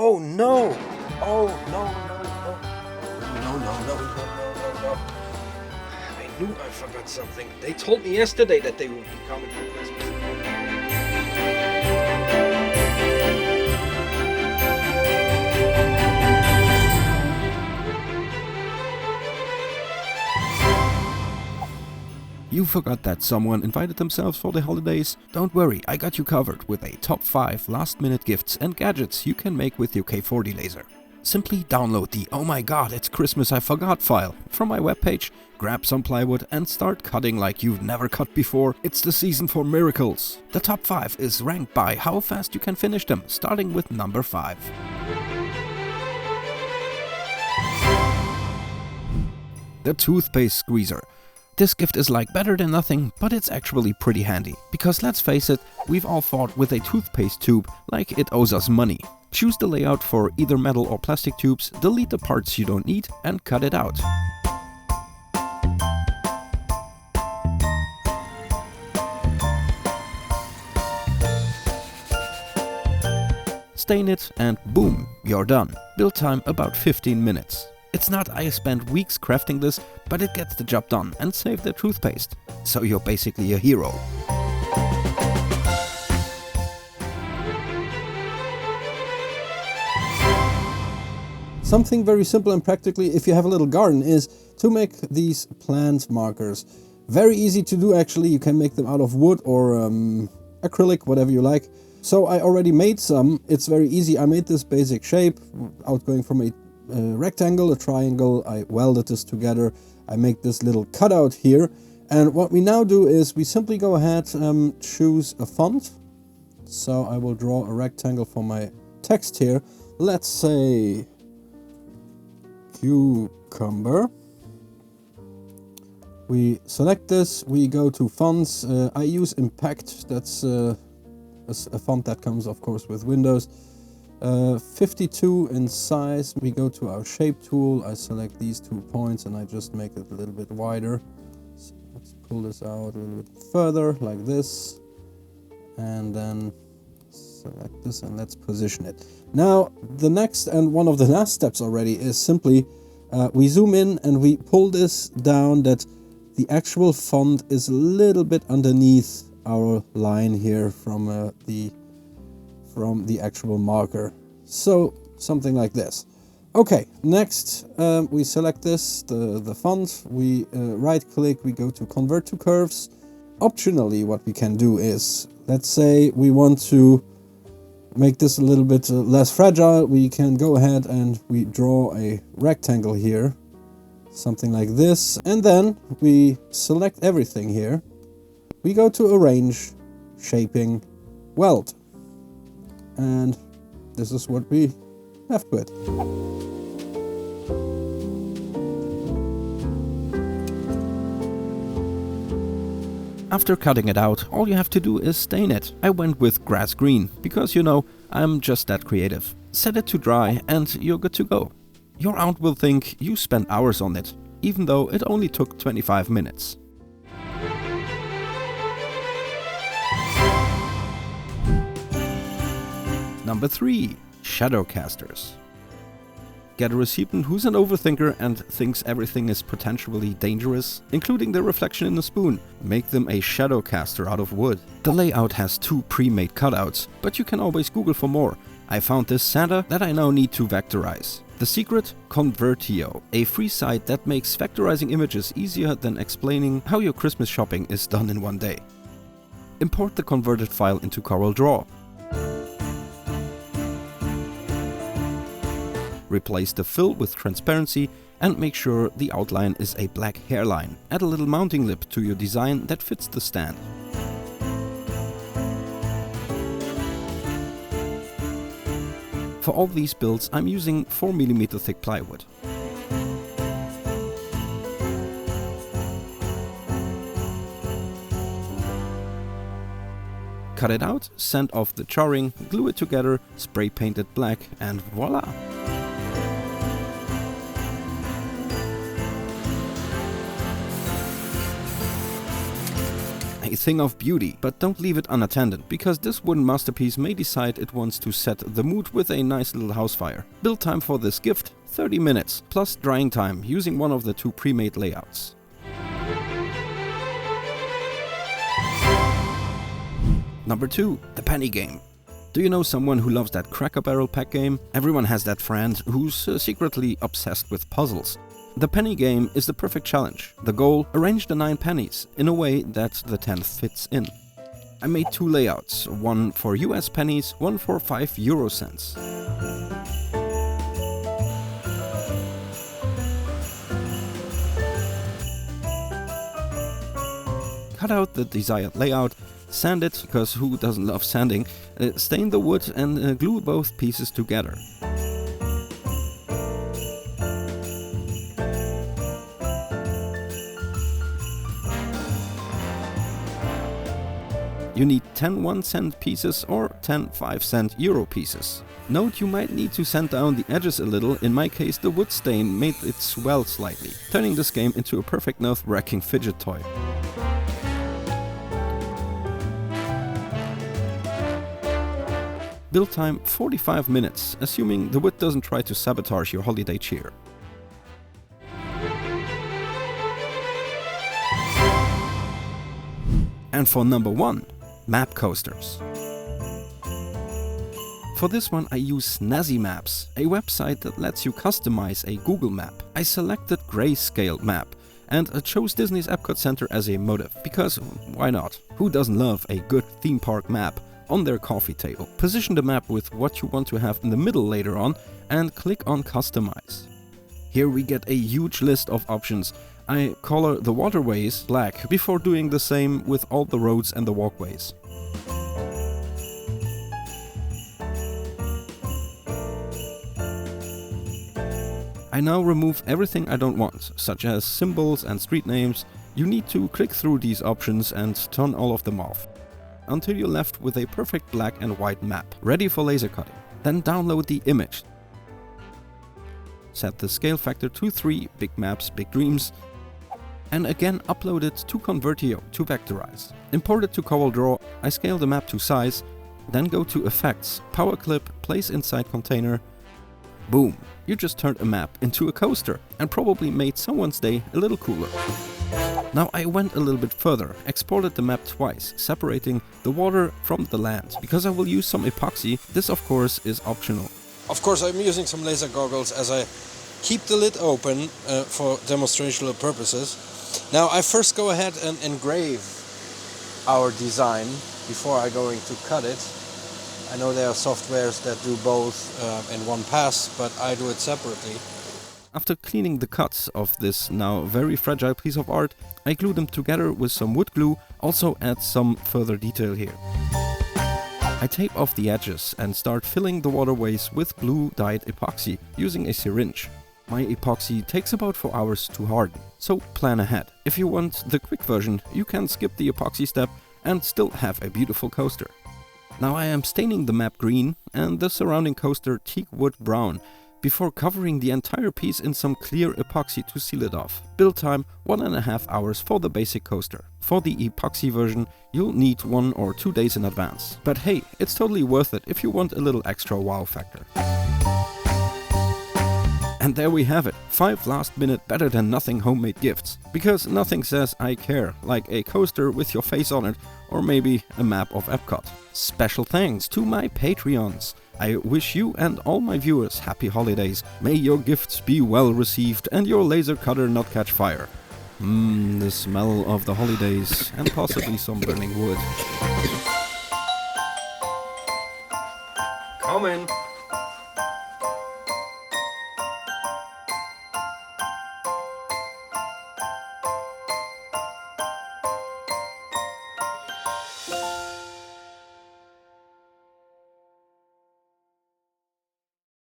Oh no! Oh no, no, no. No, no, no, no, no, no, no. I knew I forgot something. They told me yesterday that they would be coming for Christmas. You forgot that someone invited themselves for the holidays? Don't worry, I got you covered with a top 5 last-minute gifts and gadgets you can make with your K40 laser. Simply download the "Oh my god, it's Christmas, I forgot" file from my webpage, grab some plywood and start cutting like you've never cut before. It's the season for miracles. The top 5 is ranked by how fast you can finish them, starting with number 5. The Toothpaste Squeezer. This gift is like better than nothing, but it's actually pretty handy. Because let's face it, we've all fought with a toothpaste tube like it owes us money. Choose the layout for either metal or plastic tubes, delete the parts you don't need and cut it out. Stain it and boom, you're done. Build time about 15 minutes. It's not I spent weeks crafting this, but it gets the job done and saved the toothpaste. So you're basically a hero. Something very simple and practically, if you have a little garden, is to make these plant markers. Very easy to do actually. You can make them out of wood or acrylic, whatever you like. So I already made some. It's very easy. I made this basic shape, outgoing from a rectangle, a triangle. I welded this together. I make this little cutout here. And what we now do is we simply go ahead and choose a font. So I will draw a rectangle for my text here. Let's say cucumber. We select this, we go to fonts. I use Impact, that's a font that comes of course with Windows. 52 in size. We go to our shape tool, I select these 2 points and I just make it a little bit wider. So let's pull this out a little bit further like this and then select this and let's position it. Now the next and one of the last steps already is simply we zoom in and we pull this down that the actual font is a little bit underneath our line here from the actual marker. So something like this. Okay, next we select this, the font, we right click, we go to convert to curves. Optionally what we can do is, let's say we want to make this a little bit less fragile, we can go ahead and we draw a rectangle here, something like this, and then we select everything here. We go to arrange, shaping, weld, and this is what we have to it. After cutting it out, all you have to do is stain it. I went with grass green, because you know, I'm just that creative. Set it to dry and you're good to go. Your aunt will think you spent hours on it, even though it only took 25 minutes. Number 3. Shadow casters. Get a recipient who's an overthinker and thinks everything is potentially dangerous, including the reflection in the spoon. Make them a shadow caster out of wood. The layout has 2 pre-made cutouts, but you can always Google for more. I found this Santa that I now need to vectorize. The secret? Convertio, a free site that makes vectorizing images easier than explaining how your Christmas shopping is done in one day. Import the converted file into CorelDRAW. Replace the fill with transparency and make sure the outline is a black hairline. Add a little mounting lip to your design that fits the stand. For all these builds I'm using 4mm thick plywood. Cut it out, sand off the charring, glue it together, spray paint it black and voila! a thing of beauty, but don't leave it unattended, because this wooden masterpiece may decide it wants to set the mood with a nice little house fire. Build time for this gift, 30 minutes, plus drying time using one of the 2 pre-made layouts. Number 2, the penny game. Do you know someone who loves that Cracker Barrel pack game? Everyone has that friend who's secretly obsessed with puzzles. The penny game is the perfect challenge. The goal, arrange the 9 pennies in a way that the 10th fits in. I made 2 layouts, one for US pennies, one for 5 euro cents. Cut out the desired layout, sand it, because who doesn't love sanding, stain the wood and glue both pieces together. You need 10 1-cent pieces or 10 5-cent euro pieces. Note you might need to sand down the edges a little. In my case, the wood stain made it swell slightly, turning this game into a perfect nerve-wracking fidget toy. Build time 45 minutes, assuming the wood doesn't try to sabotage your holiday cheer. And for number 1, map coasters. For this one I use Snazzy Maps, a website that lets you customize a Google map. I selected Grayscale Map and chose Disney's Epcot Center as a motive, because why not? Who doesn't love a good theme park map on their coffee table? Position the map with what you want to have in the middle later on and click on Customize. Here we get a huge list of options. I color the waterways black before doing the same with all the roads and the walkways. I now remove everything I don't want, such as symbols and street names. You need to click through these options and turn all of them off, until you're left with a perfect black and white map, ready for laser cutting. Then download the image. Set the scale factor to 3, big maps, big dreams, and again upload it to Convertio to vectorize. Import it to CorelDRAW, I scale the map to size, then go to Effects, Power Clip, Place Inside Container. Boom! You just turned a map into a coaster and probably made someone's day a little cooler. Now I went a little bit further, exported the map twice, separating the water from the land. Because I will use some epoxy, this of course is optional. Of course I'm using some laser goggles as I keep the lid open for demonstrational purposes. Now I first go ahead and engrave our design before I going to cut it. I know there are softwares that do both in one pass, but I do it separately. After cleaning the cuts of this now very fragile piece of art, I glue them together with some wood glue, also add some further detail here. I tape off the edges and start filling the waterways with blue dyed epoxy using a syringe. My epoxy takes about 4 hours to harden, so plan ahead. If you want the quick version, you can skip the epoxy step and still have a beautiful coaster. Now I am staining the map green and the surrounding coaster teak wood brown, before covering the entire piece in some clear epoxy to seal it off. Build time 1.5 hours for the basic coaster. For the epoxy version, you'll need 1 or 2 days in advance. But hey, it's totally worth it if you want a little extra wow factor. And there we have it, 5 last-minute better than nothing homemade gifts. Because nothing says I care like a coaster with your face on it, or maybe a map of Epcot. Special thanks to my Patreons. I wish you and all my viewers happy holidays. May your gifts be well received and your laser cutter not catch fire. The smell of the holidays and possibly some burning wood. Coming!